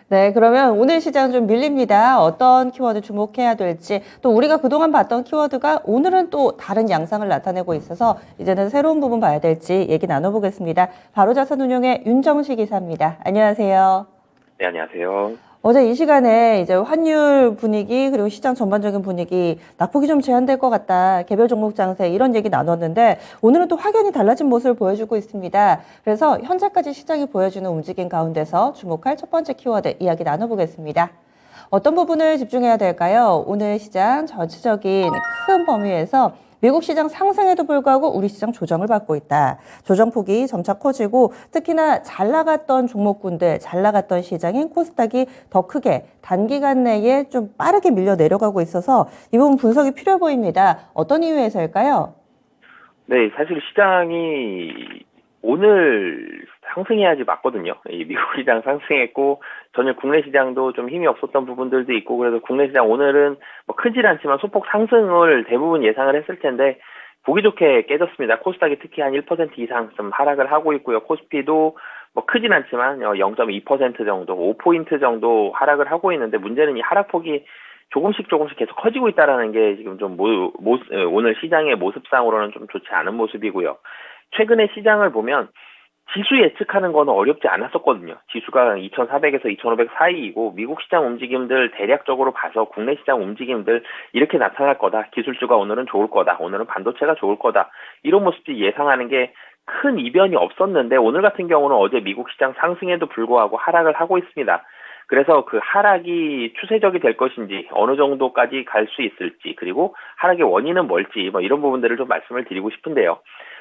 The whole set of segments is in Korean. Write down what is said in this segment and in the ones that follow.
네, 그러면 오늘 시장 좀 밀립니다. 어떤 키워드 주목해야 될지, 또 우리가 그동안 봤던 키워드가 오늘은 또 다른 양상을 나타내고 있어서 이제는 새로운 부분 봐야 될지 얘기 나눠보겠습니다. 바로자산운용의 윤정식 이사입니다. 안녕하세요. 네, 안녕하세요. 어제 이 시간에 이제 환율 분위기 그리고 시장 전반적인 분위기 낙폭이 좀 제한될 것 같다. 개별 종목 장세 이런 얘기 나눴는데 오늘은 또 확연히 달라진 모습을 보여주고 있습니다. 그래서 현재까지 시장이 보여주는 움직임 가운데서 주목할 첫 번째 키워드 이야기 나눠보겠습니다. 어떤 부분을 집중해야 될까요? 오늘 시장 전체적인 큰 범위에서 미국 시장 상승에도 불구하고 우리 시장 조정을 받고 있다. 조정폭이 점차 커지고 특히나 잘 나갔던 종목군들, 잘 나갔던 시장인 코스닥이 더 크게 단기간 내에 좀 빠르게 밀려 내려가고 있어서 이 부분 분석이 필요해 보입니다. 어떤 이유에서일까요? 네, 사실 시장이 오늘 상승해야지 맞거든요. 이 미국 시장 상승했고 전일 국내 시장도 좀 힘이 없었던 부분들도 있고 그래서 국내 시장 오늘은 뭐 크질 않지만 소폭 상승을 대부분 예상을 했을 텐데 보기 좋게 깨졌습니다. 코스닥이 특히 한 1% 이상 좀 하락을 하고 있고요. 코스피도 뭐 크진 않지만 0.2% 정도, 5포인트 정도 하락을 하고 있는데 문제는 이 하락폭이 조금씩 계속 커지고 있다라는 게 지금 좀 오늘 시장의 모습상으로는 좀 좋지 않은 모습이고요. 최근에 시장을 보면 지수 예측하는 거는 어렵지 않았었거든요. 지수가 2400에서 2500 사이이고 미국 시장 움직임들 대략적으로 봐서 국내 시장 움직임들 이렇게 나타날 거다. 기술주가 오늘은 좋을 거다. 오늘은 반도체가 좋을 거다. 이런 모습들이 예상하는 게 큰 이변이 없었는데 오늘 같은 경우는 어제 미국 시장 상승에도 불구하고 하락을 하고 있습니다. 그래서 그 하락이 추세적이 될 것인지 어느 정도까지 갈 수 있을지 그리고 하락의 원인은 뭘지 뭐 이런 부분들을 좀 말씀을 드리고 싶은데요.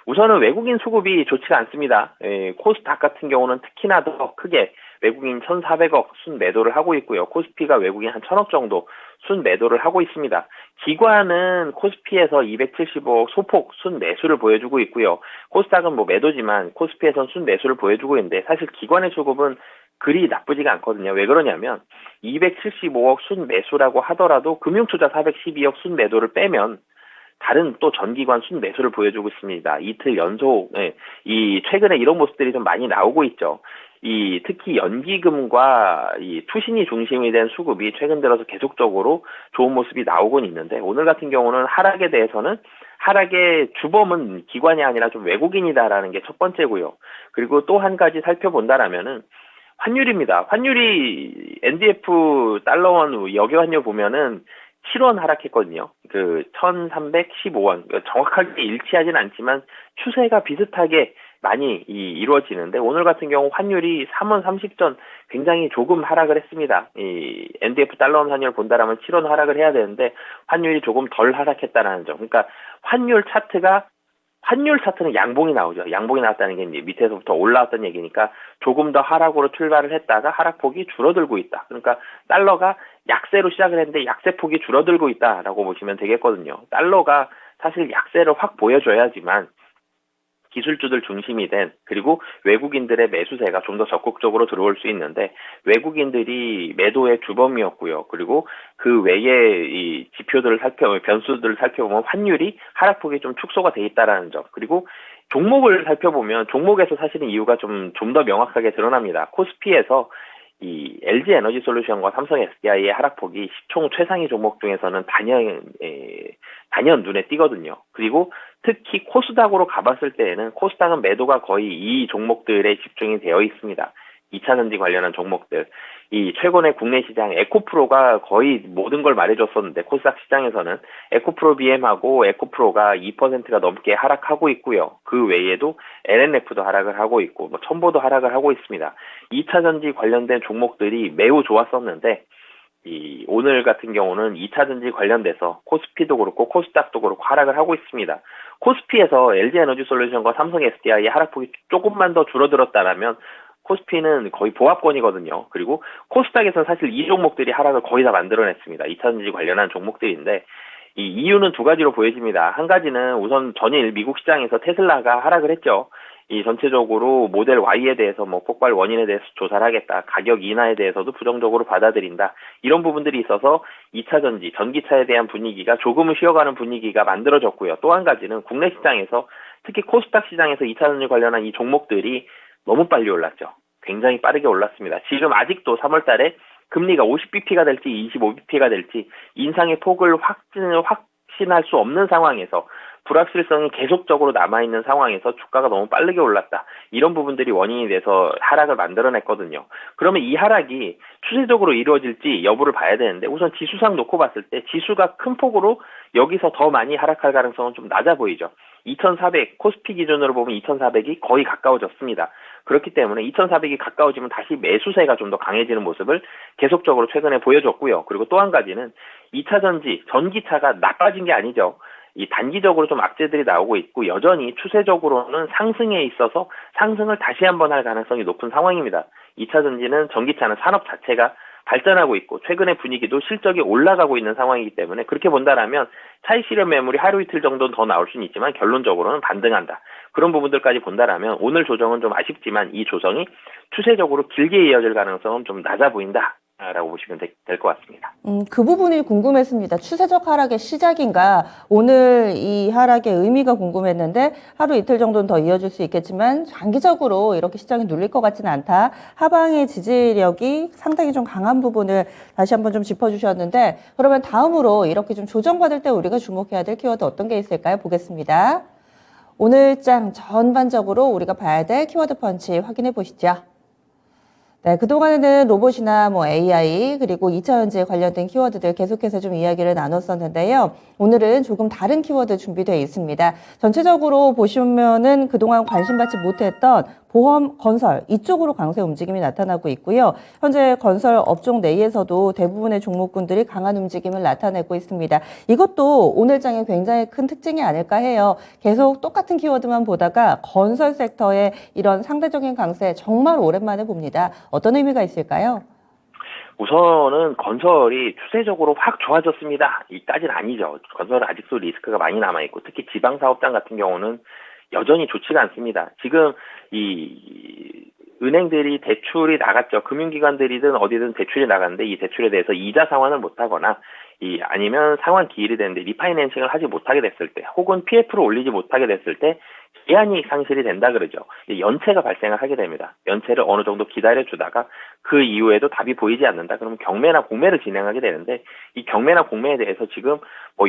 우선은 외국인 수급이 좋지가 않습니다. 코스닥 같은 경우는 특히나 더 크게 외국인 1,400억 순 매도를 하고 있고요. 코스피가 외국인 한 1,000억 정도 순 매도를 하고 있습니다. 기관은 코스피에서 275억 소폭 순 매수를 보여주고 있고요. 코스닥은 뭐 매도지만 코스피에서는 순 매수를 보여주고 있는데 사실 기관의 수급은 그리 나쁘지가 않거든요. 왜 그러냐면 275억 순 매수라고 하더라도 금융투자 412억 순 매도를 빼면 다른 또 전기관 순 매수를 보여주고 있습니다. 이틀 연속, 이 최근에 이런 모습들이 좀 많이 나오고 있죠. 특히 연기금과 이 투신이 중심이 된 수급이 최근 들어서 계속적으로 좋은 모습이 나오곤 있는데 오늘 같은 경우는 하락에 대해서는 하락의 주범은 기관이 아니라 좀 외국인이다라는 게 첫 번째고요. 그리고 또 한 가지 살펴본다라면은 환율입니다. 환율이 NDF 달러원 여기 환율 보면은 7원 하락했거든요. 1,315원. 정확하게 일치하진 않지만 추세가 비슷하게 많이 이루어지는데 오늘 같은 경우 환율이 3원 30전 굉장히 조금 하락을 했습니다. 이 NDF 달러원 환율 본다라면 7원 하락을 해야 되는데 환율이 조금 덜 하락했다라는 점. 그러니까 환율 차트는 양봉이 나오죠. 양봉이 나왔다는 게 이제 밑에서부터 올라왔던 얘기니까 조금 더 하락으로 출발을 했다가 하락폭이 줄어들고 있다. 그러니까 달러가 약세로 시작을 했는데 약세폭이 줄어들고 있다라고 보시면 되겠거든요. 달러가 사실 약세를 확 보여줘야지만 기술주들 중심이 된 그리고 외국인들의 매수세가 좀 더 적극적으로 들어올 수 있는데 외국인들이 매도의 주범이었고요. 그리고 그 외에 이 변수들을 살펴보면 환율이 하락폭이 좀 축소가 돼 있다라는 점. 그리고 종목을 살펴보면 종목에서 사실은 이유가 좀 더 명확하게 드러납니다. 코스피에서 이 LG 에너지 솔루션과 삼성 SDI의 하락폭이 시총 최상위 종목 중에서는 단연 눈에 띄거든요. 그리고 특히 코스닥으로 가봤을 때에는 코스닥은 매도가 거의 이 종목들에 집중이 되어 있습니다. 2차전지 관련한 종목들. 이 최근에 국내 시장 에코프로가 거의 모든 걸 말해줬었는데 코스닥 시장에서는 에코프로 BM하고 에코프로가 2%가 넘게 하락하고 있고요. 그 외에도 LNF도 하락을 하고 있고 뭐 첨보도 하락을 하고 있습니다. 2차전지 관련된 종목들이 매우 좋았었는데 오늘 같은 경우는 2차전지 관련돼서 코스피도 그렇고 코스닥도 그렇고 하락을 하고 있습니다. 코스피에서 LG에너지솔루션과 삼성 SDI의 하락폭이 조금만 더 줄어들었다면 코스피는 거의 보합권이거든요. 그리고 코스닥에서는 사실 이 종목들이 하락을 거의 다 만들어냈습니다. 2차전지 관련한 종목들인데 이 이유는 두 가지로 보여집니다. 한 가지는 우선 전일 미국 시장에서 테슬라가 하락을 했죠. 이 전체적으로 모델 Y에 대해서 뭐 폭발 원인에 대해서 조사를 하겠다. 가격 인하에 대해서도 부정적으로 받아들인다. 이런 부분들이 있어서 2차 전기차에 대한 분위기가 조금은 쉬어가는 분위기가 만들어졌고요. 또 한 가지는 국내 시장에서 특히 코스닥 시장에서 2차 전지 관련한 이 종목들이 너무 빨리 올랐죠. 굉장히 빠르게 올랐습니다. 지금 아직도 3월 달에 금리가 50bp가 될지 25bp가 될지 인상의 폭을 확신할 수 없는 상황에서 불확실성이 계속적으로 남아있는 상황에서 주가가 너무 빠르게 올랐다. 이런 부분들이 원인이 돼서 하락을 만들어냈거든요. 그러면 이 하락이 추세적으로 이루어질지 여부를 봐야 되는데 우선 지수상 놓고 봤을 때 지수가 큰 폭으로 여기서 더 많이 하락할 가능성은 좀 낮아 보이죠. 2400 코스피 기준으로 보면 2400이 거의 가까워졌습니다. 그렇기 때문에 2400이 가까워지면 다시 매수세가 좀 더 강해지는 모습을 계속적으로 최근에 보여줬고요. 그리고 또 한 가지는 2차 전기차가 나빠진 게 아니죠. 이 단기적으로 좀 악재들이 나오고 있고 여전히 추세적으로는 상승에 있어서 상승을 다시 한번 할 가능성이 높은 상황입니다. 2차 전기차는 산업 자체가 발전하고 있고 최근의 분위기도 실적이 올라가고 있는 상황이기 때문에 그렇게 본다라면 차익 실현 매물이 하루 이틀 정도는 더 나올 수는 있지만 결론적으로는 반등한다. 그런 부분들까지 본다라면 오늘 조정은 좀 아쉽지만 이 조정이 추세적으로 길게 이어질 가능성은 좀 낮아 보인다. 라고 보시면 될 것 같습니다. 그 부분이 궁금했습니다. 추세적 하락의 시작인가? 오늘 이 하락의 의미가 궁금했는데 하루 이틀 정도는 더 이어질 수 있겠지만 장기적으로 이렇게 시장이 눌릴 것 같지는 않다. 하방의 지지력이 상당히 좀 강한 부분을 다시 한번 좀 짚어주셨는데 그러면 다음으로 이렇게 좀 조정받을 때 우리가 주목해야 될 키워드 어떤 게 있을까요? 보겠습니다. 오늘 장 전반적으로 우리가 봐야 될 키워드 펀치 확인해 보시죠. 네, 그동안에는 로봇이나 AI 그리고 2차 전지에 관련된 키워드들 계속해서 좀 이야기를 나눴었는데요. 오늘은 조금 다른 키워드 준비되어 있습니다. 전체적으로 보시면은 그동안 관심받지 못했던 보험, 건설 이쪽으로 강세 움직임이 나타나고 있고요. 현재 건설 업종 내에서도 대부분의 종목군들이 강한 움직임을 나타내고 있습니다. 이것도 오늘 장의 굉장히 큰 특징이 아닐까 해요. 계속 똑같은 키워드만 보다가 건설 섹터의 이런 상대적인 강세 정말 오랜만에 봅니다. 어떤 의미가 있을까요? 우선은 건설이 추세적으로 확 좋아졌습니다. 이까지는 아니죠. 건설은 아직도 리스크가 많이 남아있고 특히 지방사업장 같은 경우는 여전히 좋지가 않습니다. 지금 이 은행들이 대출이 나갔죠. 금융기관들이든 어디든 대출이 나갔는데 이 대출에 대해서 이자 상환을 못하거나 아니면 상환 기일이 되는데 리파이낸싱을 하지 못하게 됐을 때 혹은 PF를 올리지 못하게 됐을 때 기한이익 상실이 된다 그러죠. 연체가 발생을 하게 됩니다. 연체를 어느 정도 기다려주다가 그 이후에도 답이 보이지 않는다. 그러면 경매나 공매를 진행하게 되는데 이 경매나 공매에 대해서 지금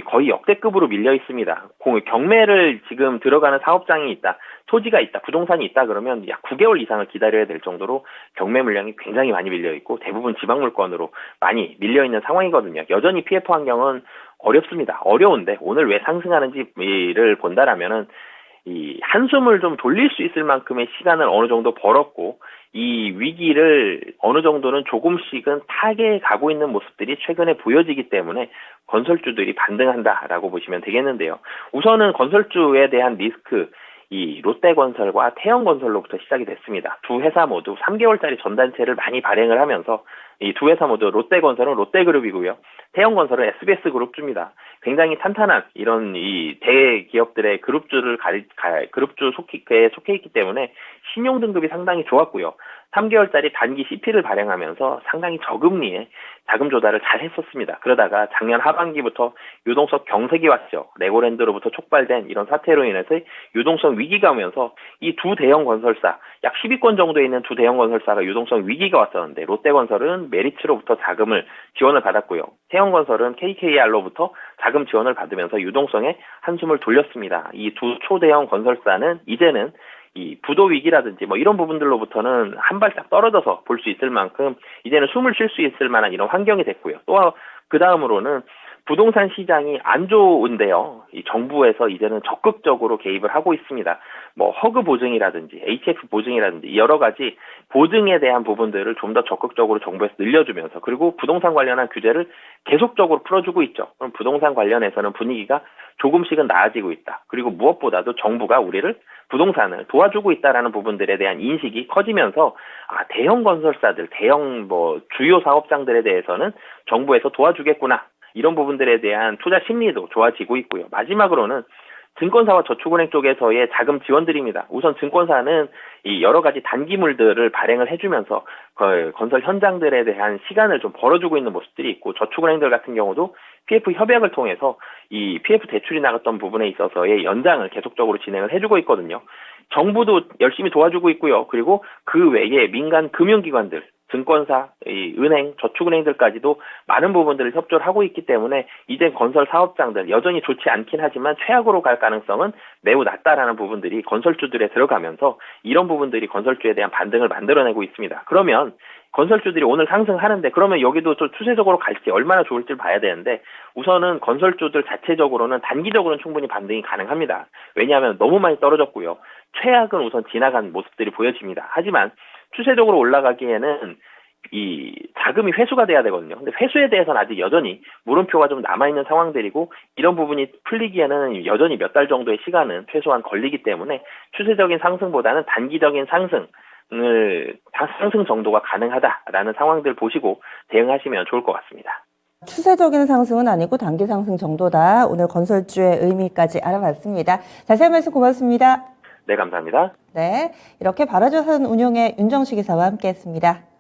거의 역대급으로 밀려 있습니다. 경매를 지금 들어가는 사업장이 있다. 토지가 있다. 부동산이 있다. 그러면 약 9개월 이상을 기다려야 될 정도로 경매 물량이 굉장히 많이 밀려 있고 대부분 지방 물건으로 많이 밀려 있는 상황이거든요. 여전히 PF 환경은 어렵습니다. 어려운데 오늘 왜 상승하는지를 본다라면은 이 한숨을 좀 돌릴 수 있을 만큼의 시간을 어느 정도 벌었고 이 위기를 어느 정도는 조금씩은 타개해 가고 있는 모습들이 최근에 보여지기 때문에 건설주들이 반등한다라고 보시면 되겠는데요. 우선은 건설주에 대한 리스크 이 롯데건설과 태영건설로부터 시작이 됐습니다. 두 회사 모두 3개월짜리 전단체를 많이 발행을 하면서 이 두 회사 모두 롯데건설은 롯데그룹이고요. 태영건설은 SBS그룹주입니다. 굉장히 탄탄한 이런 이 대기업들의 그룹주 속해 있기 때문에 신용 등급이 상당히 좋았고요. 3개월짜리 단기 CP를 발행하면서 상당히 저금리에 자금 조달을 잘 했었습니다. 그러다가 작년 하반기부터 유동성 경색이 왔죠. 레고랜드로부터 촉발된 이런 사태로 인해서 유동성 위기가 오면서 이 두 대형 건설사, 약 10위권 정도에 있는 두 대형 건설사가 유동성 위기가 왔었는데 롯데건설은 메리츠로부터 자금을 지원을 받았고요. 태영건설은 KKR로부터 자금 지원을 받으면서 유동성에 한숨을 돌렸습니다. 이 두 초대형 건설사는 이제는 이 부도 위기라든지 이런 부분들로부터는 한 발짝 떨어져서 볼 수 있을 만큼 이제는 숨을 쉴 수 있을 만한 이런 환경이 됐고요. 또 그 다음으로는 부동산 시장이 안 좋은데요. 이 정부에서 이제는 적극적으로 개입을 하고 있습니다. 허그 보증이라든지 HF 보증이라든지 여러 가지 보증에 대한 부분들을 좀 더 적극적으로 정부에서 늘려주면서 그리고 부동산 관련한 규제를 계속적으로 풀어주고 있죠. 그럼 부동산 관련해서는 분위기가 조금씩은 나아지고 있다. 그리고 무엇보다도 정부가 우리를 부동산을 도와주고 있다라는 부분들에 대한 인식이 커지면서 대형 건설사들, 대형 주요 사업장들에 대해서는 정부에서 도와주겠구나. 이런 부분들에 대한 투자 심리도 좋아지고 있고요. 마지막으로는 증권사와 저축은행 쪽에서의 자금 지원들입니다. 우선 증권사는 이 여러 가지 단기물들을 발행을 해주면서 건설 현장들에 대한 시간을 좀 벌어주고 있는 모습들이 있고 저축은행들 같은 경우도 PF 협약을 통해서 이 PF 대출이 나갔던 부분에 있어서의 연장을 계속적으로 진행을 해주고 있거든요. 정부도 열심히 도와주고 있고요. 그리고 그 외에 민간 금융기관들, 증권사, 이 은행, 저축은행들까지도 많은 부분들을 협조를 하고 있기 때문에 이제 건설 사업장들 여전히 좋지 않긴 하지만 최악으로 갈 가능성은 매우 낮다라는 부분들이 건설주들에 들어가면서 이런 부분들이 건설주에 대한 반등을 만들어내고 있습니다. 그러면 건설주들이 오늘 상승하는데 그러면 여기도 좀 추세적으로 갈지 얼마나 좋을지를 봐야 되는데 우선은 건설주들 자체적으로는 단기적으로는 충분히 반등이 가능합니다. 왜냐하면 너무 많이 떨어졌고요. 최악은 우선 지나간 모습들이 보여집니다. 하지만 추세적으로 올라가기에는 이 자금이 회수가 돼야 되거든요. 근데 회수에 대해서는 아직 여전히 물음표가 좀 남아있는 상황들이고 이런 부분이 풀리기에는 여전히 몇 달 정도의 시간은 최소한 걸리기 때문에 추세적인 상승보다는 단기적인 상승 정도가 가능하다라는 상황들 보시고 대응하시면 좋을 것 같습니다. 추세적인 상승은 아니고 단기 상승 정도다. 오늘 건설주의 의미까지 알아봤습니다. 자세한 말씀 고맙습니다. 네, 감사합니다. 네, 이렇게 바라자산 운용의 윤정식 이사와 함께했습니다.